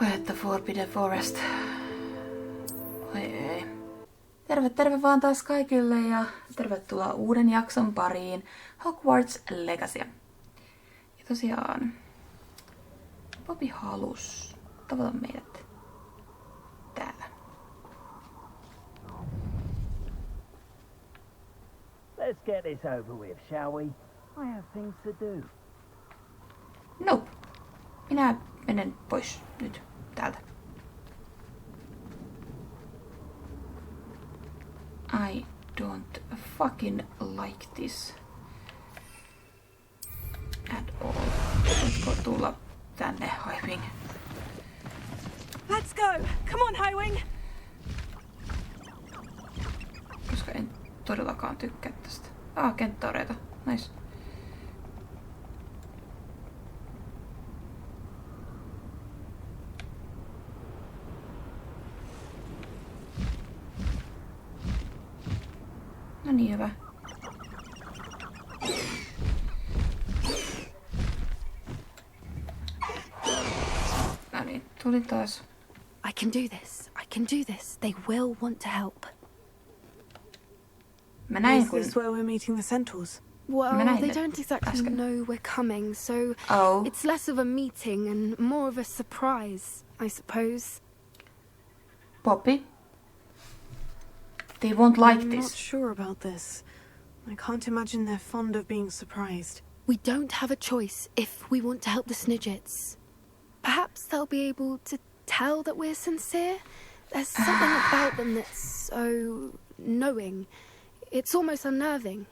Voi että Forbidden Forest. Oi ei. Terve vaan taas kaikille ja tervetuloa uuden jakson pariin Hogwarts Legacy. Ja tosiaan, Bobby halus tavata meidät täällä. Let's get this over with, shall we? I have things to do. Nope. Minä menen pois nyt täältä. I don't fucking like this at all. Voitko tulla tänne, Highwing? Let's go! Come on, Highwing! Koska en todellakaan tykkää tästä. Kenttaureita. Nice. No niin, hyvä. No niin, tuli taas. I can do this. I can do this. They will want to help. Mä näin, Is this where we're meeting the centaurs? Well, they don't exactly know we're coming, so it's less of a meeting and more of a surprise, I suppose. Poppy? They won't like I'm this. not sure about this. I can't imagine they're fond of being surprised. We don't have a choice if we want to help the Snidgets. Perhaps they'll be able to tell that we're sincere. There's something about them that's so knowing. It's almost unnerving.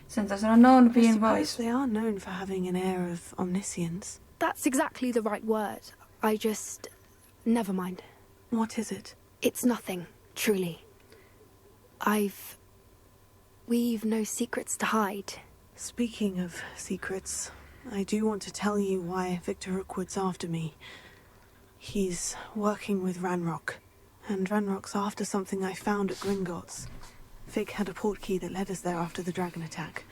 Centaurs are known I being suppose wise. they are known for having an air of omniscience. That's exactly the right word. Never mind. What is it? It's nothing, truly. We've no secrets to hide. Speaking of secrets, I do want to tell you why Victor Rookwood's after me. He's working with Ranrock, and Ranrock's after something I found at Gringotts. Fig had a portkey that led us there after the dragon attack.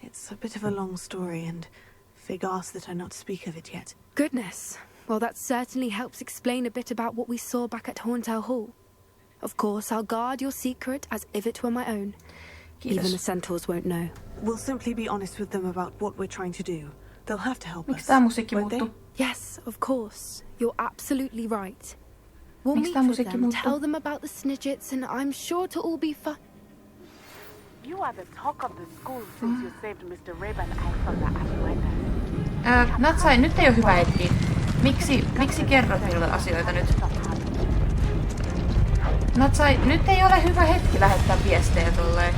It's a bit of a long story, and Fig asked that I not speak of it yet. Goodness. Well, that certainly helps explain a bit about what we saw back at Horntail Hall. Of course, I'll guard your secret as if it were my own. Even the centaurs won't know. We'll simply be honest with them about what we're trying to do. They'll have to help Miksi us. tää musiikki won't they? muuttuu? Yes, of course. You're absolutely right. We'll Miksi meet tää with musiikki them, muuttuu? tell them about the Snidgets, and I'm sure to all be fun. You are the talk of the school since you saved Mr. Raven Eye from the Ashwindereiden. Natsain, nyt ei oo hyvä hetki. Miksi kerrot minulle asioita nyt? Natsain, nyt ei ole hyvä hetki lähettää viestejä tolleen.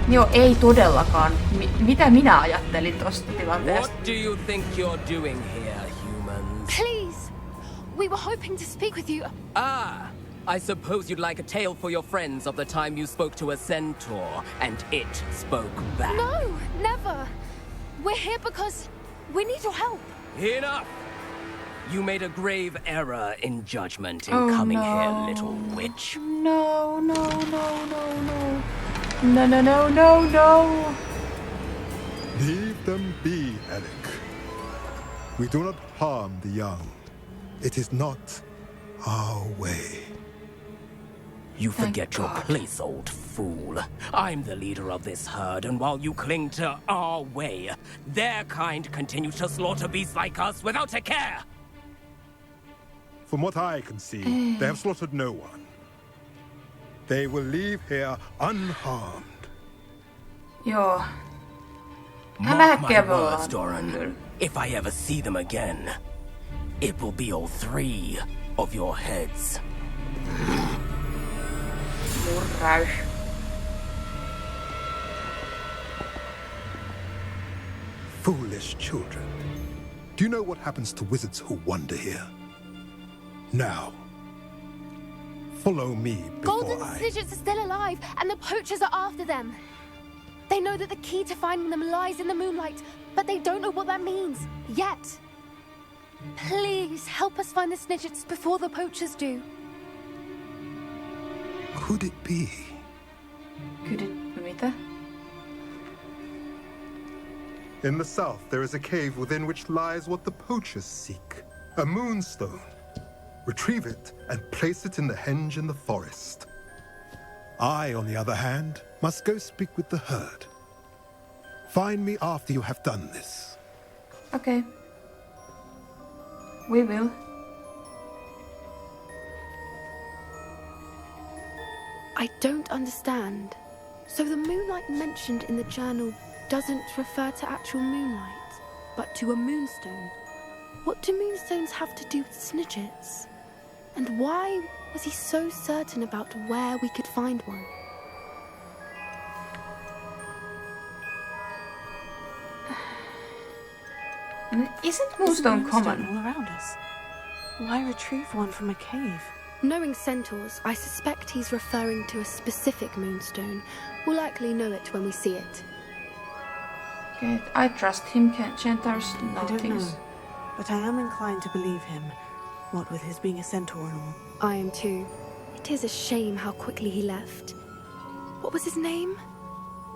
Joo, ei todellakaan. Mitä minä ajattelin tosta tilanteesta? What do you think you're doing here, humans? Please! We were hoping to speak with you. I suppose you'd like a tale for your friends of the time you spoke to a centaur, and it spoke back. No, never. We're here because we need your help. Enough! You made a grave error in judgment in coming here, little witch. No. No. Leave them be, Eric. We do not harm the young. It is not our way. You forget your place, old fool. I'm the leader of this herd, and while you cling to our way, their kind continue to slaughter beasts like us without a care. From what I can see, they have slaughtered no one. They will leave here unharmed. Joo. Mark my words, Doran. If I ever see them again, it will be all three of your heads. Murraus. Foolish children. Do you know what happens to wizards who wander here? Now, follow me before Golden I... Snidgets are still alive, and the poachers are after them. They know that the key to finding them lies in the moonlight, but they don't know what that means, yet. Please, help us find the Snidgets before the poachers do. Could it be? Mitä? In the south, there is a cave within which lies what the poachers seek. A moonstone. Retrieve it and place it in the henge in the forest. I, on the other hand, must go speak with the herd. Find me after you have done this. Okay. We will. I don't understand. So the moonlight mentioned in the journal doesn't refer to actual moonlight, but to a moonstone. What do moonstones have to do with snidgets? And why was he so certain about where we could find one? Isn't moonstone common? All around us. Why retrieve one from a cave? Knowing centaurs, I suspect he's referring to a specific moonstone. We'll likely know it when we see it. Okay, I trust him, Centaurs know I don't things. know, but I am inclined to believe him. What with his being a centaur and all. I am too. It is a shame how quickly he left. What was his name?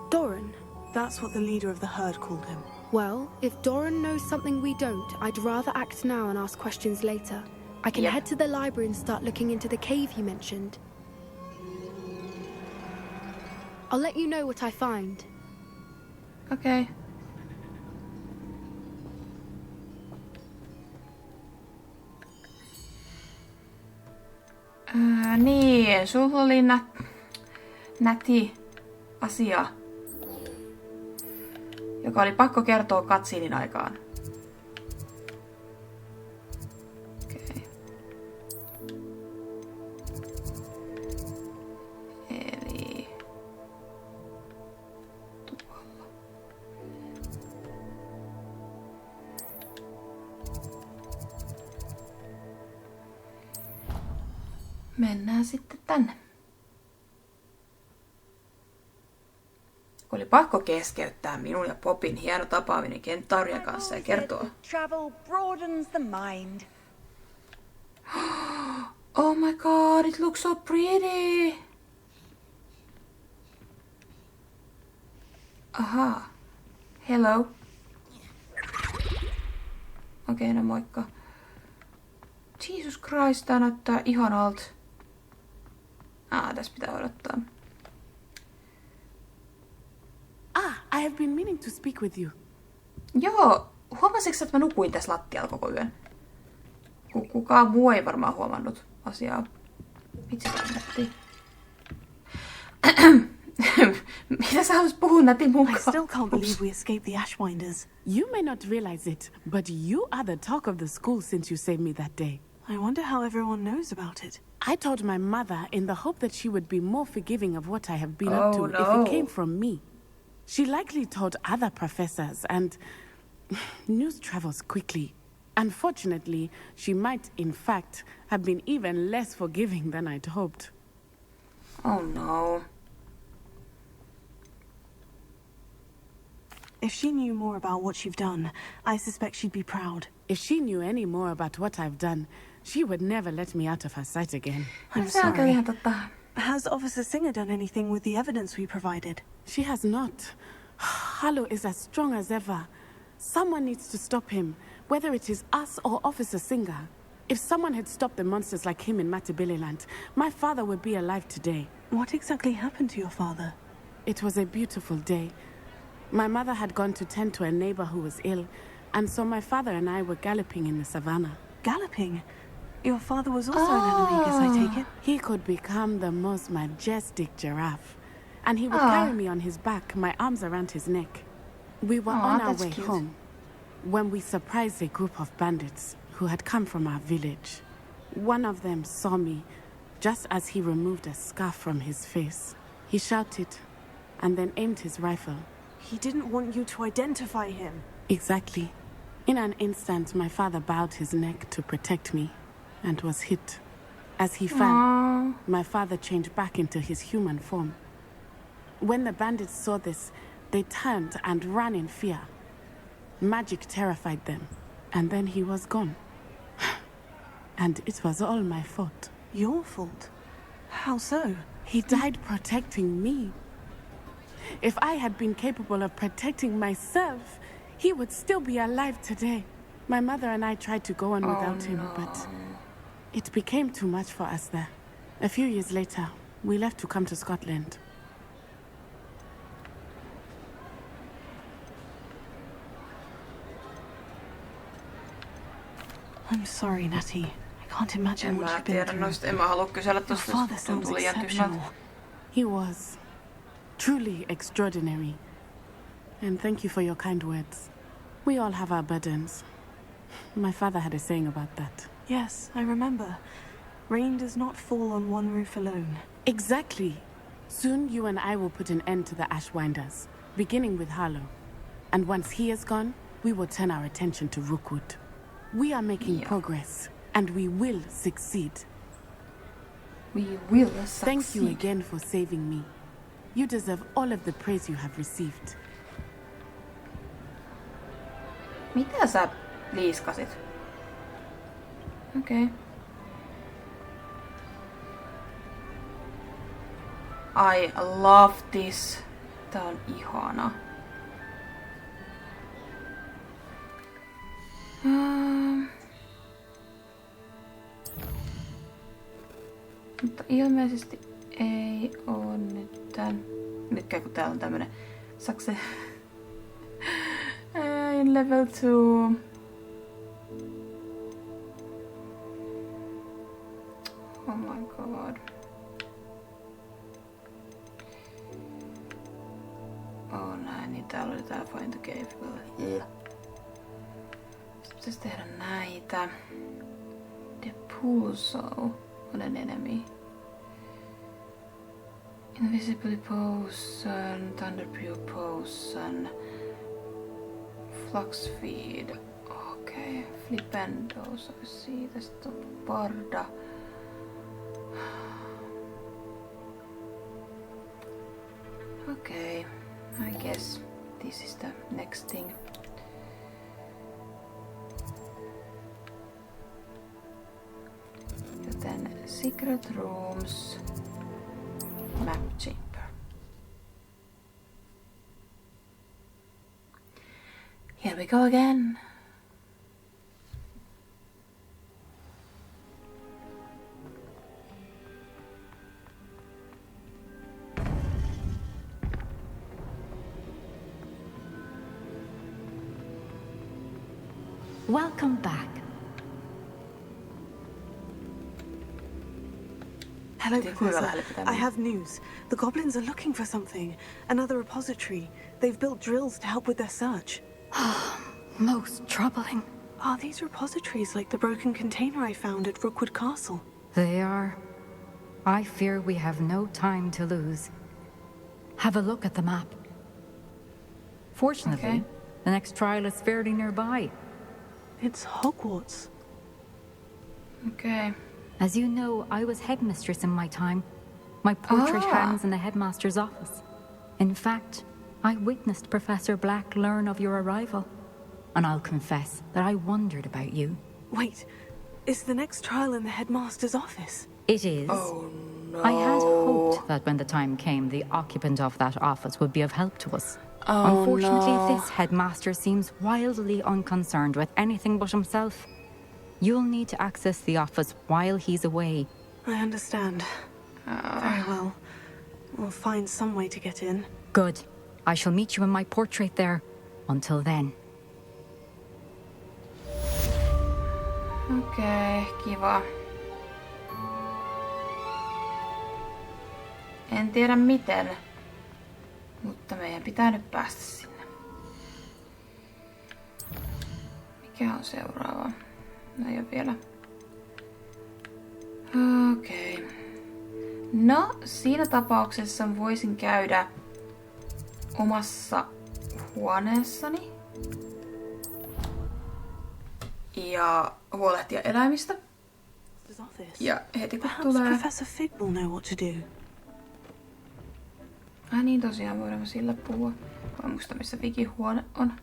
Doran. That's what the leader of the herd called him. Well, if Doran knows something we don't, I'd rather act now and ask questions later. I can head to the library and start looking into the cave you mentioned. I'll let you know what I find. Okay. Niin, sulla oli näti asia, joka oli pakko kertoa katsiinin aikaan. Okei. Eli tuolla. Mennään sitten tänne. Oli pakko keskeyttää minun ja Popin hieno tapaaminen Kentaurien kanssa ja kertoa. Travel broadens the mind. Oh my god, it looks so pretty! Aha. Hello. Okei, no moikka. Jesus Christ, tää näyttää ihanalta. Tässä pitää odottaa. I have been meaning to speak with you. Joo, huomasitko, että mä nukuin tässä lattialla koko yön? Kukaan muu ei varmaan huomannut asiaa. Vitsi kannatti. Mitä sä haluaisit puhua Natin mun I kanssa? still can't believe we escaped the Ashwinders. You may not realize it, but you are the talk of the school since you saved me that day. I wonder how everyone knows about it. I told my mother in the hope that she would be more forgiving of what I have been Oh, up to no. if it came from me. She likely told other professors, and news travels quickly. Unfortunately, she might, in fact, have been even less forgiving than I'd hoped. Oh no. If she knew more about what you've done, I suspect she'd be proud. If she knew any more about what I've done, she would never let me out of her sight again. I'm Se on kyllä sorry. ihan totta. Has Officer Singer done anything with the evidence we provided? She has not. Harlow is as strong as ever. Someone needs to stop him, whether it is us or Officer Singer. If someone had stopped the monsters like him in Matabeleland, my father would be alive today. What exactly happened to your father? It was a beautiful day. My mother had gone to tend to a neighbor who was ill, and so my father and I were galloping in the savannah. Galloping? Your father was also an animagus, I take it? He could become the most majestic giraffe, and he would carry me on his back, my arms around his neck. We were on our that's way cute. home when we surprised a group of bandits who had come from our village. One of them saw me just as he removed a scarf from his face. He shouted and then aimed his rifle. He didn't want you to identify him. Exactly. In an instant, my father bowed his neck to protect me and was hit. As he fell, my father changed back into his human form. When the bandits saw this, they turned and ran in fear. Magic terrified them, and then he was gone. And it was all my fault. Your fault? How so? He died protecting me. If I had been capable of protecting myself, he would still be alive today. My mother and I tried to go on without him, but it became too much for us there. A few years later, we left to come to Scotland. I'm sorry, Natty. I can't imagine what you've been through. En mä halua kysellä Your tosta, father jos sounds tuntuu liian exceptional. tyhmältä. He was truly extraordinary. And thank you for your kind words. We all have our burdens. My father had a saying about that. Yes, I remember. Rain does not fall on one roof alone. Exactly. Soon you and I will put an end to the Ashwinders, beginning with Harlow. And once he is gone, we will turn our attention to Rookwood. We are making progress, and we will succeed. We will succeed. Thank you again for saving me. You deserve all of the praise you have received. Mitä sä liiskasit? Okei. I love this. Tää on ihana. Mutta ilmeisesti ei oo nyt tän. Nytkään kun täällä on tämmönen sakse. In level 2. Oh my god. Oh näin, niin täällä oli tää Find the Cave. Sitten pitäis tehdä näitä. The Pulso on an enemy. Invisibility Potion, Thunderbrew Potion, Flux Feed. Okei, Flipendos olisi siitä. Sitten on Barda. Okay, I guess this is the next thing. Joten Secret Rooms, Map Chamber. Here we go again. Welcome back. Hello, Professor. I have news. The goblins are looking for something. Another repository. They've built drills to help with their search. Most troubling. Are these repositories like the broken container I found at Rookwood Castle? They are. I fear we have no time to lose. Have a look at the map. Fortunately, the next trial is fairly nearby. It's Hogwarts. Okay. As you know, I was headmistress in my time. My portrait hangs in the headmaster's office. In fact, I witnessed Professor Black learn of your arrival. And I'll confess that I wondered about you. Wait, is the next trial in the headmaster's office? It is. Oh no. I had hoped that when the time came, the occupant of that office would be of help to us. Oh, unfortunately, no. this headmaster seems wildly unconcerned with anything but himself. You'll need to access the office while he's away. I understand. Very well. We'll find some way to get in. Good. I shall meet you in my portrait there. Until then. Okei, kiva. En tiedä miten, mutta meidän pitää nyt päästä sinne. Mikä on seuraava? No ei ole vielä. Okei. No, siinä tapauksessa voisin käydä omassa huoneessani ja huolehtia eläimistä. Ja heti kun tulee... Professor Fig will know what to do. Ai niin, tosiaan voidaan sillä puhua. Mä muista, missä Vigin huone on.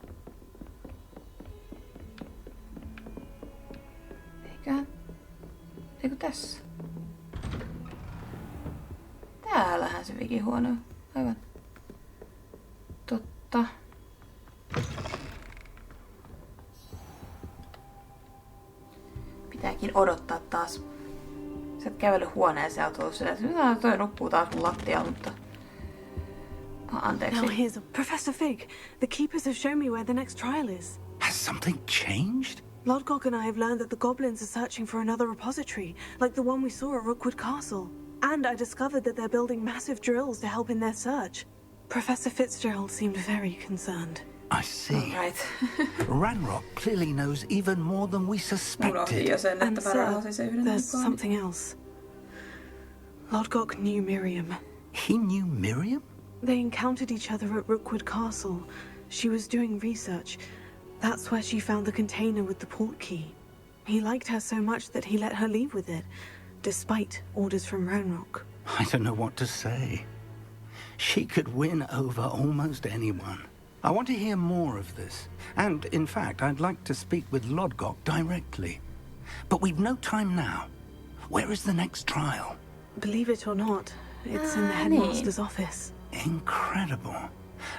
Eiköhän... Eikö tässä? Täällähän se Vigin huone on. Aivan. Totta. odottaa taas. Sä et kävely huoneeseen ja oot ollut silleen, että toi nukkuu taas mun lattialla, mutta... Anteeksi. Now here's Professor Fig. The keepers have shown me where the next trial is. Has something changed? Lodgok and I have learned that the goblins are searching for another repository, like the one we saw at Rookwood Castle. And I discovered that they're building massive drills to help in their search. Professor Fitzgerald seemed very concerned. I see. Right. Ranrock clearly knows even more than we suspected. And sir, there's something else. Lodgok knew Miriam. He knew Miriam? They encountered each other at Rookwood Castle. She was doing research. That's where she found the container with the port key. He liked her so much that he let her leave with it, despite orders from Ranrock. I don't know what to say. She could win over almost anyone. I want to hear more of this. And, in fact, I'd like to speak with Lodgok directly. But we've no time now. Where is the next trial? Believe it or not, it's in the headmaster's office. Incredible.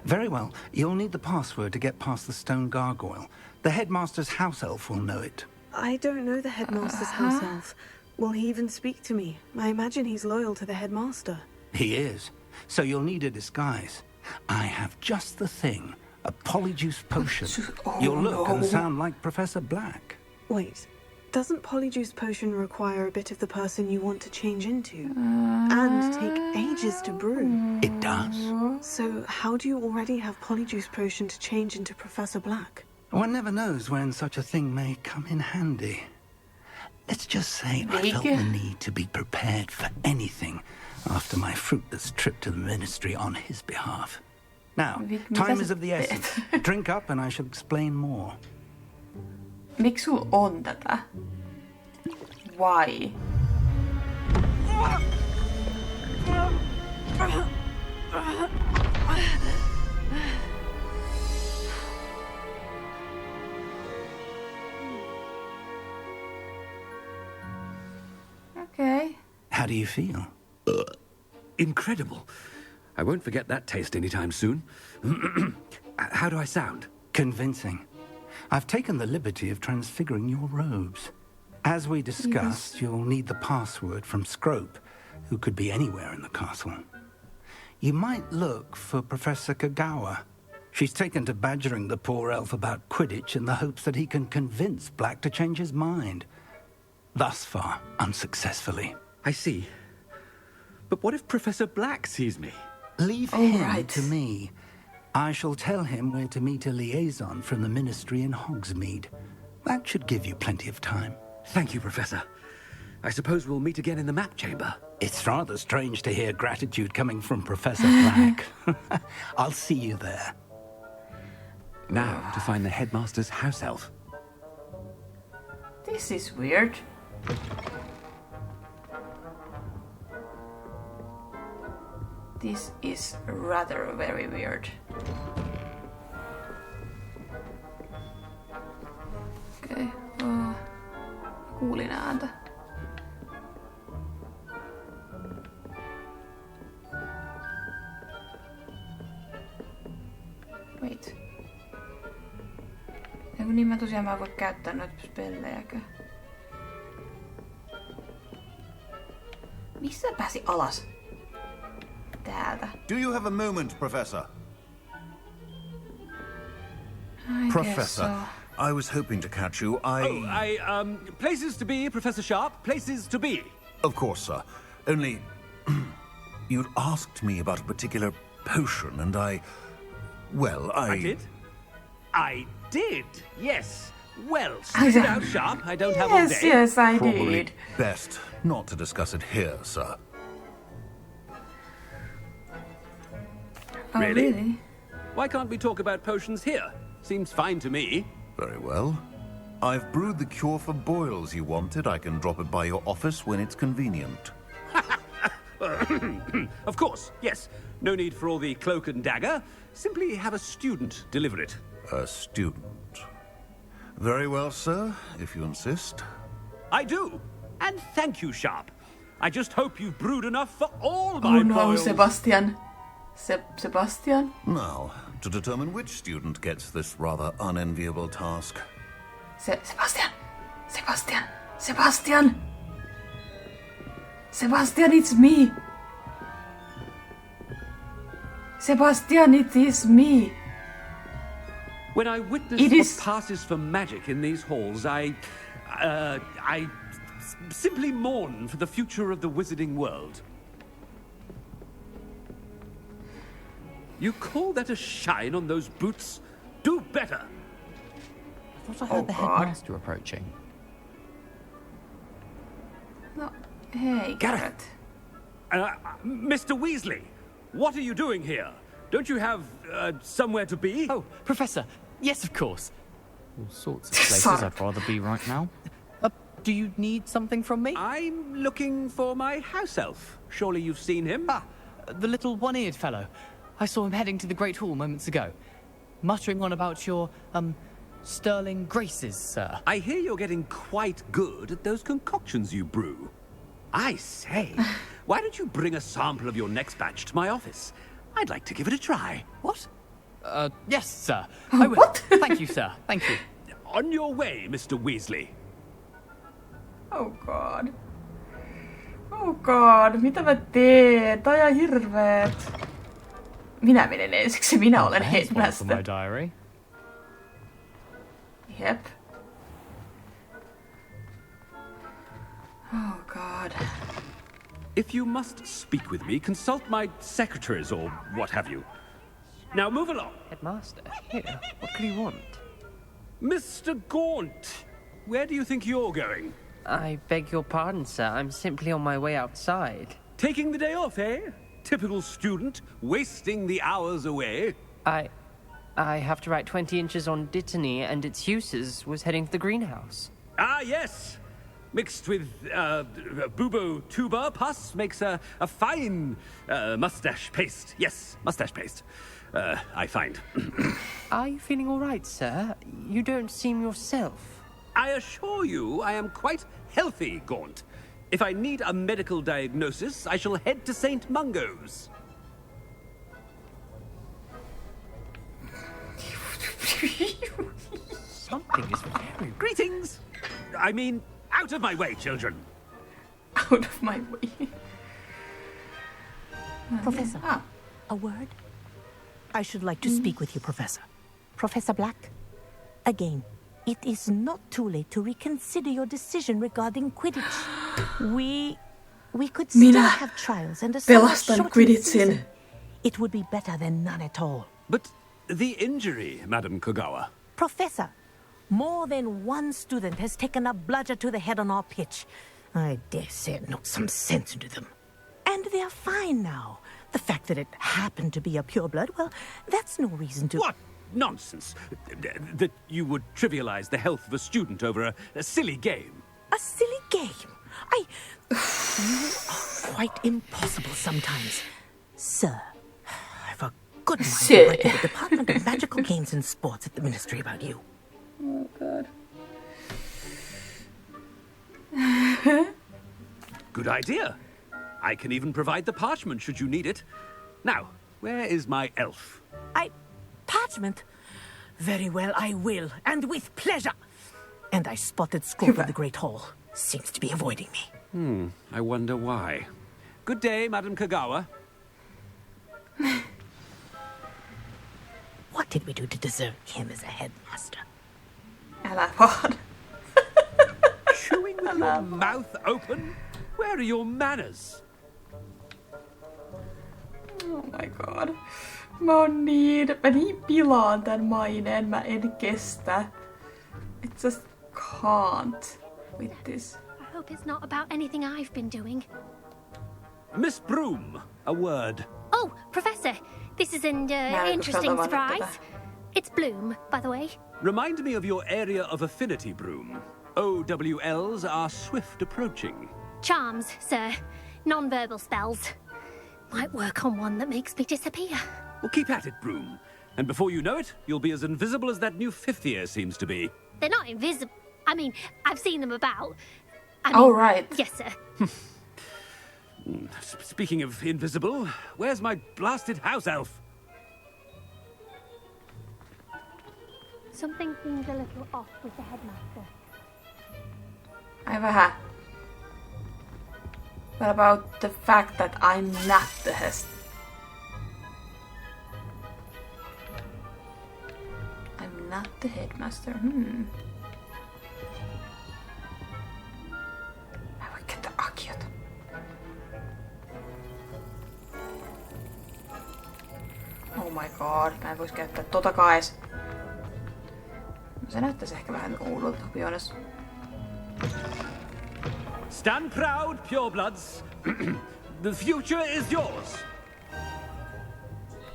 Very well, you'll need the password to get past the stone gargoyle. The headmaster's house elf will know it. I don't know the headmaster's house elf. Will he even speak to me? I imagine he's loyal to the headmaster. He is. So you'll need a disguise. I have just the thing. A polyjuice potion. You'll look and sound like Professor Black. Wait. Doesn't polyjuice potion require a bit of the person you want to change into? And take ages to brew? It does. So how do you already have polyjuice potion to change into Professor Black? One never knows when such a thing may come in handy. Let's just say I felt the need to be prepared for anything after my fruitless trip to the ministry on his behalf. Now, time is of the essence. Drink up and I shall explain more. Miksi sul on tätä? Why? Okay. How do you feel? Incredible. I won't forget that taste anytime soon. How do I sound? Convincing. I've taken the liberty of transfiguring your robes. As we discussed, you'll need the password from Scrope, who could be anywhere in the castle. You might look for Professor Kagawa. She's taken to badgering the poor elf about Quidditch in the hopes that he can convince Black to change his mind. Thus far, unsuccessfully. I see. But what if Professor Black sees me? Leave him to me. I shall tell him where to meet a liaison from the ministry in Hogsmeade. That should give you plenty of time. Thank you, Professor. I suppose we'll meet again in the map chamber. It's rather strange to hear gratitude coming from Professor Black. I'll see you there. Now to find the headmaster's house elf. This is weird. This is rather very weird. Okei. Kuulin ääntä. Wait. Ja kun niin mä tosiaan mä voin käyttää noita spellejäkö. Missä pääsi alas? Täältä. Do you have a moment, Professor? Professor, I was hoping to catch you. Places to be, Professor Sharp. Places to be. Of course, sir. Only... you'd asked me about a particular potion, and I did? I did, yes. Well, spit it out, Sharp. I don't have all day. Yes, I Probably did. best not to discuss it here, sir. Oh, really? Why can't we talk about potions here? Seems fine to me. Very well. I've brewed the cure for boils you wanted. I can drop it by your office when it's convenient. Of course, yes. No need for all the cloak and dagger. Simply have a student deliver it. A student. Very well, sir, if you insist. I do. And thank you, Sharp. I just hope you've brewed enough for all my boils. Sebastian. Sebastian? Now, to determine which student gets this rather unenviable task. Sebastian! Sebastian! Sebastian! Sebastian, it's me! Sebastian, it is me! When I witness what passes for magic in these halls, I simply mourn for the future of the wizarding world. You call that a shine on those boots? Do better! I thought I heard the headmaster approaching. No, hey, Garrett. Mr. Weasley, what are you doing here? Don't you have somewhere to be? Oh, Professor, yes, of course. All sorts of places I'd rather be right now. Do you need something from me? I'm looking for my house elf. Surely you've seen him? Ah, the little one-eared fellow. I saw him heading to the Great Hall moments ago, muttering on about your, sterling graces, sir. I hear you're getting quite good at those concoctions you brew. I say, why don't you bring a sample of your next batch to my office? I'd like to give it a try. What? Yes, sir. I will. What? Thank you, sir. Thank you. On your way, Mr. Weasley. Oh god. Oh god, mitä mä teen? Toi on hirveet. Minä menen ensiksi, minä olen headmaster. My diary. Yep. Oh god. If you must speak with me, consult my secretaries or what have you. Now move along. Headmaster, here. What could you want? Mr. Gaunt, where do you think you're going? I beg your pardon, sir. I'm simply on my way outside. Taking the day off, eh? Typical student, wasting the hours away. I have to write 20 inches on Dittany and its uses. Was heading to the greenhouse. Ah, yes. Mixed with bubo tuber pus makes a fine mustache paste. Yes, mustache paste. I find. Are you feeling all right, sir? You don't seem yourself. I assure you I am quite healthy, Gaunt. If I need a medical diagnosis, I shall head to St. Mungo's. Something is very... Greetings! I mean, out of my way, children. Out of my way. Professor, a word? I should like to speak with you, Professor. Professor Black, again, it is not too late to reconsider your decision regarding Quidditch. We could still have trials and a somewhat shortened season. It would be better than none at all. But the injury, Madam Kogawa. Professor, more than one student has taken a bludger to the head on our pitch. I dare say it knocked some sense into them. And they're fine now. The fact that it happened to be a pureblood, well, that's no reason to... What nonsense! That you would trivialize the health of a student over a silly game. A silly game? You are quite impossible sometimes. Sir, I've a good mind to write to the Department of Magical Games and Sports at the Ministry about you. Oh, God. Good idea. I can even provide the parchment should you need it. Now, where is my elf? Parchment? Very well, I will, and with pleasure. And I spotted Scrope in the Great Hall. Seems to be avoiding me. I wonder why. Good day, Madam Kogawa. What did we do to deserve him as a headmaster? Älä vaan. Chewing with your mouth open? Where are your manners? Oh my god. Mä niin pilaan tän maineen, mä en kestä. I just can't with this. I hope it's not about anything I've been doing. Miss Broom, a word. Oh, Professor, this is an interesting surprise. It's Bloom, by the way. Remind me of your area of affinity, Broom. OWLs are swift approaching. Charms, sir. Non-verbal spells. Might work on one that makes me disappear. Well, keep at it, Broom. And before you know it, you'll be as invisible as that new fifth year seems to be. They're not invisible. I mean, I've seen them about. Right. Yes, sir. Speaking of invisible, where's my blasted house elf? Something seems a little off with the headmaster. Ai vähän. What about the fact that I'm not the host? I'm not the headmaster. Mä voin käyttää akiota. Oh my god, mä en vois käyttää totakaan edes. Se näyttäisi ehkä vähän oudolta, to be honest. Stand proud, purebloods. The future is yours.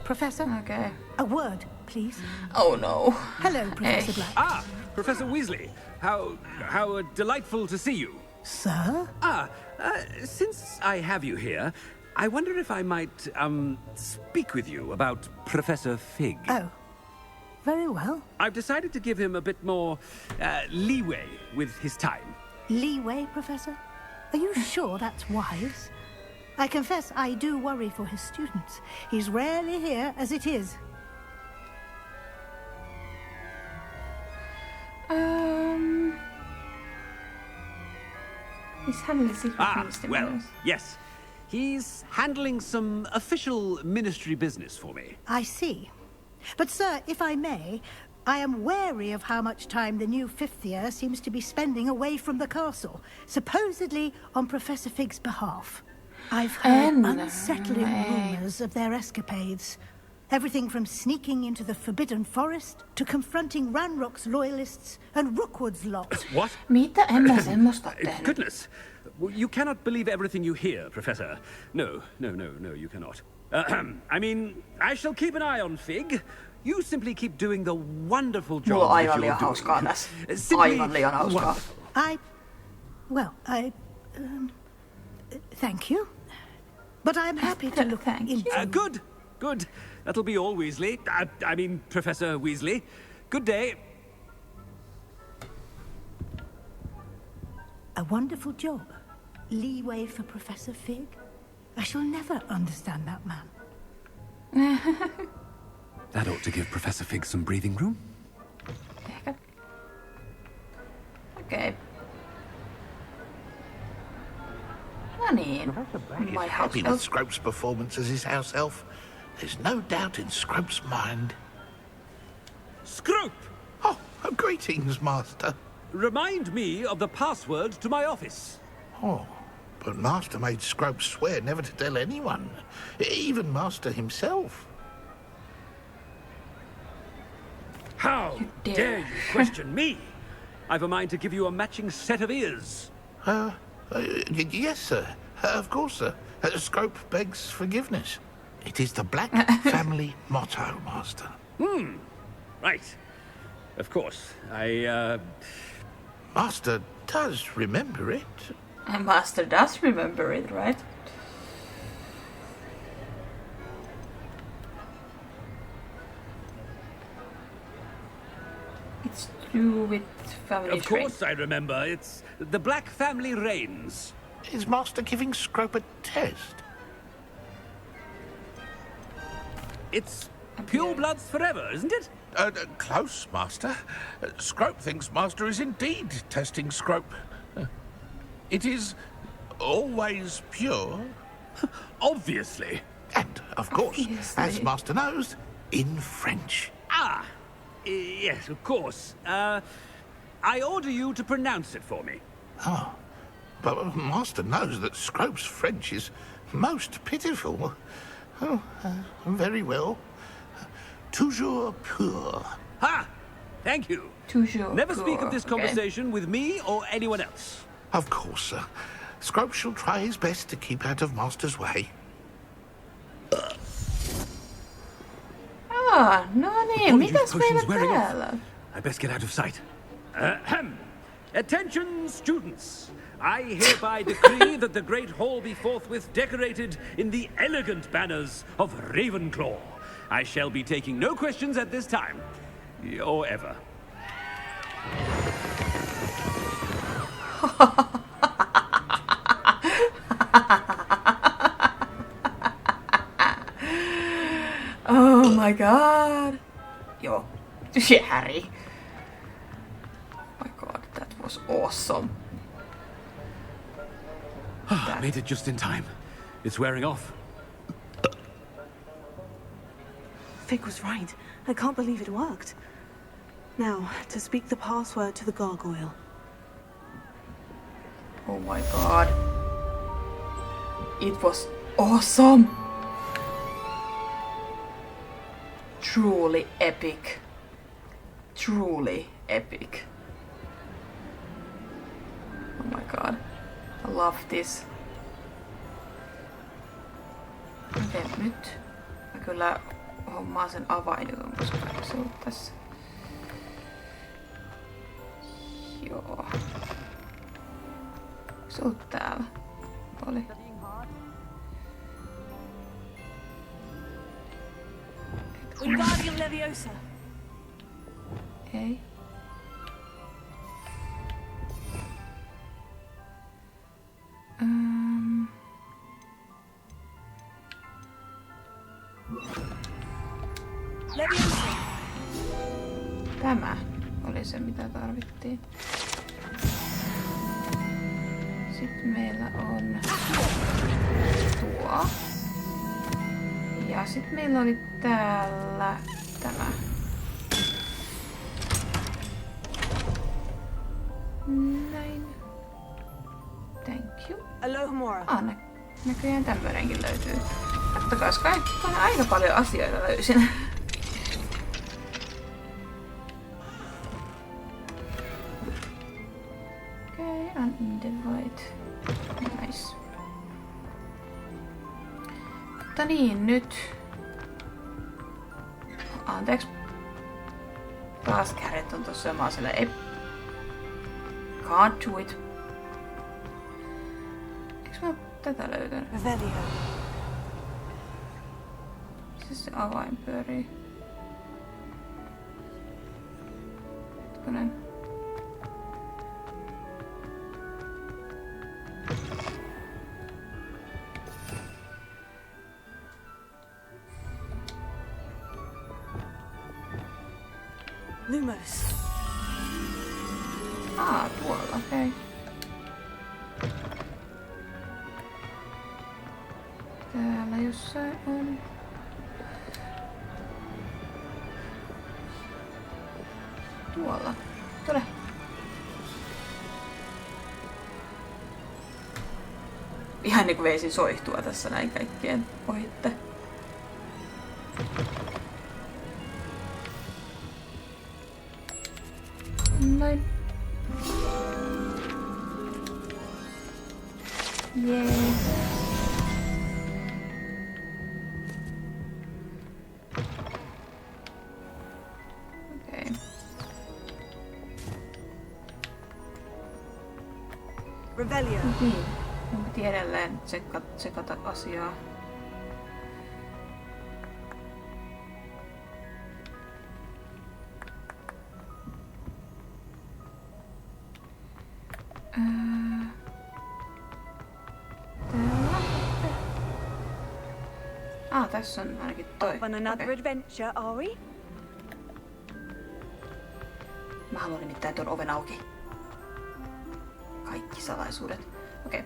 Professor? Okay. A word, please. Oh no. Hello, Professor Black. Ah, Professor Weasley. How delightful to see you. Sir? Since I have you here, I wonder if I might, speak with you about Professor Fig. Oh. Very well. I've decided to give him a bit more, leeway with his time. Leeway, Professor? Are you sure that's wise? I confess I do worry for his students. He's rarely here as it is. He's handling secret ministry business. Yes. He's handling some official ministry business for me. I see. But, sir, if I may, I am wary of how much time the new fifth year seems to be spending away from the castle, supposedly on Professor Fig's behalf. I've heard unsettling rumours of their escapades. Everything from sneaking into the Forbidden Forest to confronting Ranrock's loyalists and Rookwood's lot. What? Mitä en mä semmoista tehnyt? Goodness. You cannot believe everything you hear, Professor. No, you cannot. I mean, I shall keep an eye on Fig. You simply keep doing the wonderful job Mulla on that aivan you're liian doing. hauskaa tässä. Simply Aivan liian hauskaa. Thank you. But I'm happy to look into... Good. That'll be all, Weasley. I mean, Professor Weasley. Good day. A wonderful job. Leeway for Professor Fig. I shall never understand that man. That ought to give Professor Fig some breathing room. Ehkä. Okei. No niin. My house Happy with elf. Scrope's performance as his house elf. There's no doubt in Scrope's mind. Scrope! Oh, greetings, Master. Remind me of the password to my office. Oh, but Master made Scrope swear never to tell anyone, even Master himself. How dare you question me? I've a mind to give you a matching set of ears. Yes, sir. Of course, sir. Scrope begs forgiveness. It is the Black family motto, Master. Right. Of course. Master does remember it. And Master does remember it, right? It's to do with family Of course I remember. It's the Black family reigns. Is Master giving Scrope a test? It's pure bloods forever, isn't it? Close, Master. Scrope thinks Master is indeed testing Scrope. It is always pure. Obviously. And, of course, as Master knows, in French. Yes, of course. I order you to pronounce it for me. Oh, but Master knows that Scrope's French is most pitiful. Oh, very well. Toujours pur. Ha! Thank you. Toujours Never speak pur, of this okay. conversation with me or anyone else. Of course, sir. Scrope shall try his best to keep out of Master's way. No niin, mitäs meillä täällä? I best get out of sight. Attention, students. I hereby decree that the Great Hall be forthwith decorated in the elegant banners of Ravenclaw. I shall be taking no questions at this time. Or ever. Oh my god. Joo. Harry. Oh my god, that was awesome. Made it just in time. It's wearing off. Fig was right. I can't believe it worked. Now, to speak the password to the gargoyle. Oh my god. It was awesome! Truly epic. Truly epic. Oh my god. I love this. Miten nyt? Mä kyllä hommaan sen avainjutun, koska se on tässä. Joo. Se on täällä. Oli. Wingardium Leviosa. Ei. Tämä oli se, mitä tarvittiin. Sitten meillä on tuo. Ja sitten meillä oli täällä tämä. Näin. Thank you. Alohomora. Näköjään tämmönenkin löytyy. Kattokaas, aika paljon asioita löysin. Unidentified. Nice. Mutta niin, nyt... Anteeksi. Taas kädet on tossa ja mä oon siellä can't do it. Eiks mä tätä löytänyt? Missä se avain pyörii? Hetkonen. Lumos. Tuolla, okei. Täällä jossain on. Tuolla. Tule. Ihan niinku veisin soihtua tässä näin kaikkien ohitte. Noin. Jee. Okei. Rebellion. Niin. Mun piti edelleen tsekata asiaa. Tässä on ainakin toi. On another adventure, are we? Mä haluan nimittäin tuon oven auki. Kaikki salaisuudet. Okei.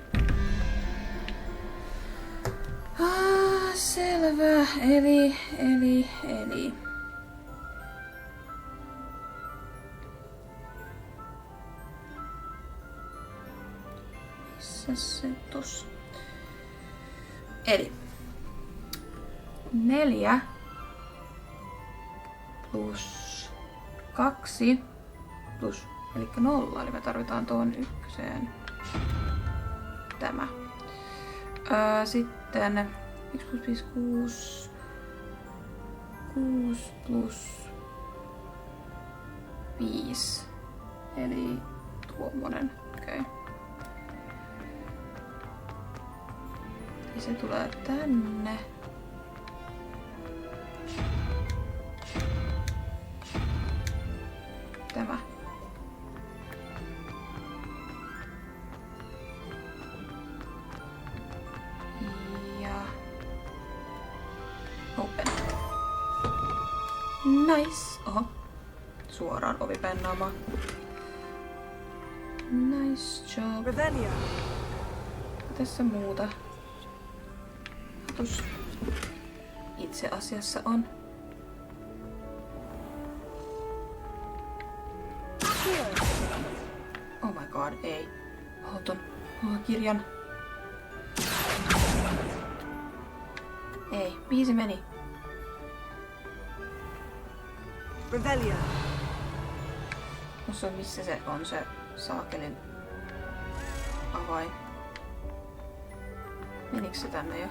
Selvä. Eli. Missä se tossa? Eli 4 plus 2 plus, eli 0, eli me tarvitaan tuon ykköseen tämä. Sitten 1 plus 5, 6. 6 plus 5, eli tuommoinen. Okei. Ja se tulee tänne. Tämä. Ja open. Nice. Oho. Suoraan ovipennaamaan. Nice job. Revelio. tässä muuta? Tus itse asiassa on. Oh my god, ei. Haluan kirjan. Ei, biisi meni. Revelio. Musta missä se on se saakelin avain? Menikö se tänne jo?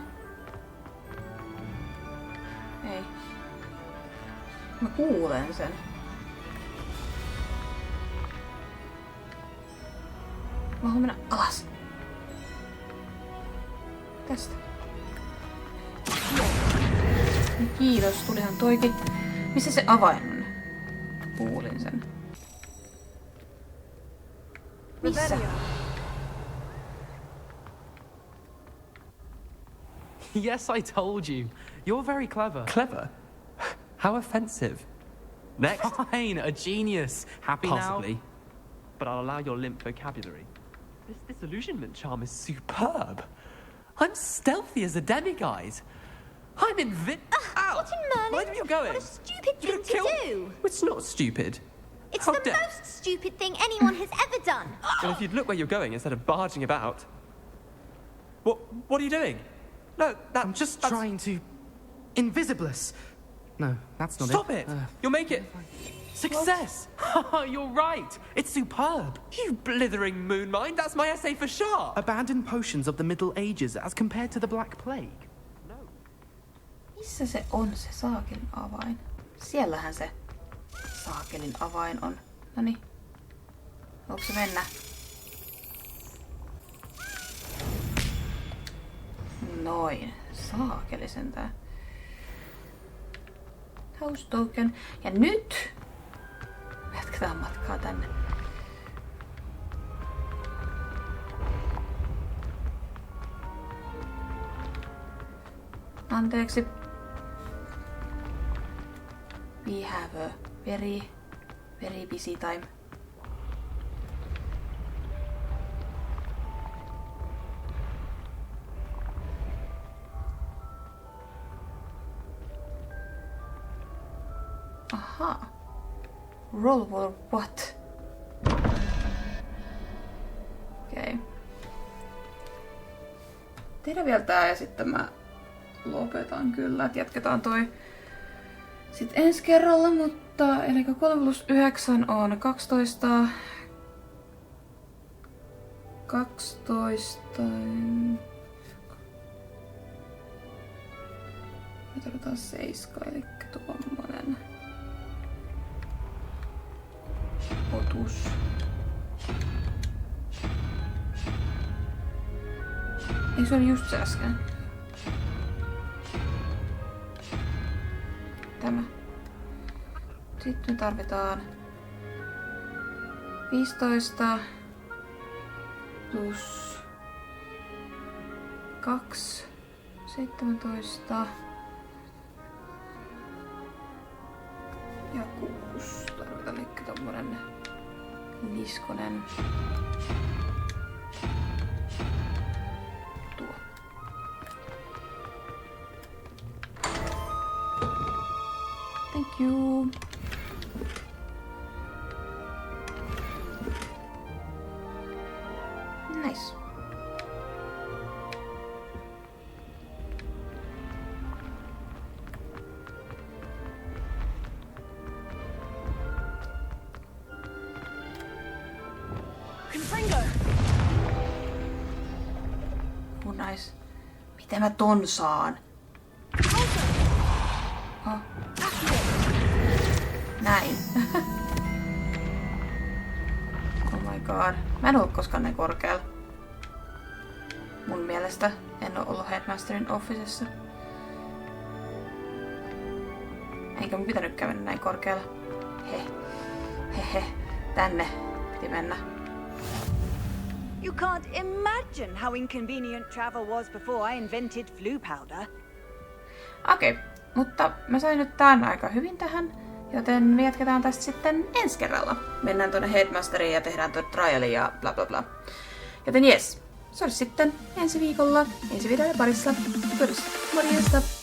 Ei. Mä kuulen sen. Mä haluan mennä alas. Tästä. Kiitos, tulihan toikin. Missä se avain on? Kuulin sen. Missä? Yes, I told you. You're very clever. Clever? How offensive. Next. Fine, a genius. Happy Possibly. Now? But I'll allow your limp vocabulary. This disillusionment charm is superb. I'm stealthy as a demiguise. I'm Ow! What in Merlin? Mind where you're going. What a stupid thing to do. It's not stupid. It's How the dare- most stupid thing anyone has ever done. Well, if you'd look where you're going instead of barging about. What are you doing? No, I'm just trying to... Invisibless. No, that's not Stop it! You'll make it... Success! You're right. It's superb. You blithering moon mind, that's my essay for sharp! Abandoned potions of the Middle Ages as compared to the Black Plague. Missä se on se saakelin avain? Siellähän se saakelin avain on. Noniin. Haluatko se mennä? Noin. Saakeli sentään. House token. Ja nyt jatketaan matkaa tänne. Anteeksi. We have a very busy time. Aha. Roll for what? Okei. Tehdään vielä tää ja sitten mä lopetan kyllä, että jatketaan toi sitten ensi kerralla, mutta eli 3+9 on 12. 12. Me tarvitaan 7, eli tuommoinen otus. Ei se oli just se äsken. Tämä. Sitten me tarvitaan 15 plus 2, 17 ja 6. Tarvitaan eli tommonen liskonen. Tuo. Thank you. Nice. Oh, nice. Miten mä ton saan? Oh. Näin. Oh my god. Mä en oo koskaan näin korkealla. Mun mielestä en oo ollut Headmasterin officessa. Eikä mun pitänytkään mennä näin korkealla. Hehe. Tänne piti mennä. You can't imagine how inconvenient travel was before I invented flu powder. Okei, mutta mä sain nyt tän aika hyvin tähän, joten me jatketaan tästä sitten ensi kerralla. Mennään tuonne Headmasteriin ja tehdään tuon trialin ja bla bla bla. Joten jes, Se olisi sitten ensi viikolla, ensi videoiden parissa. Morjesta!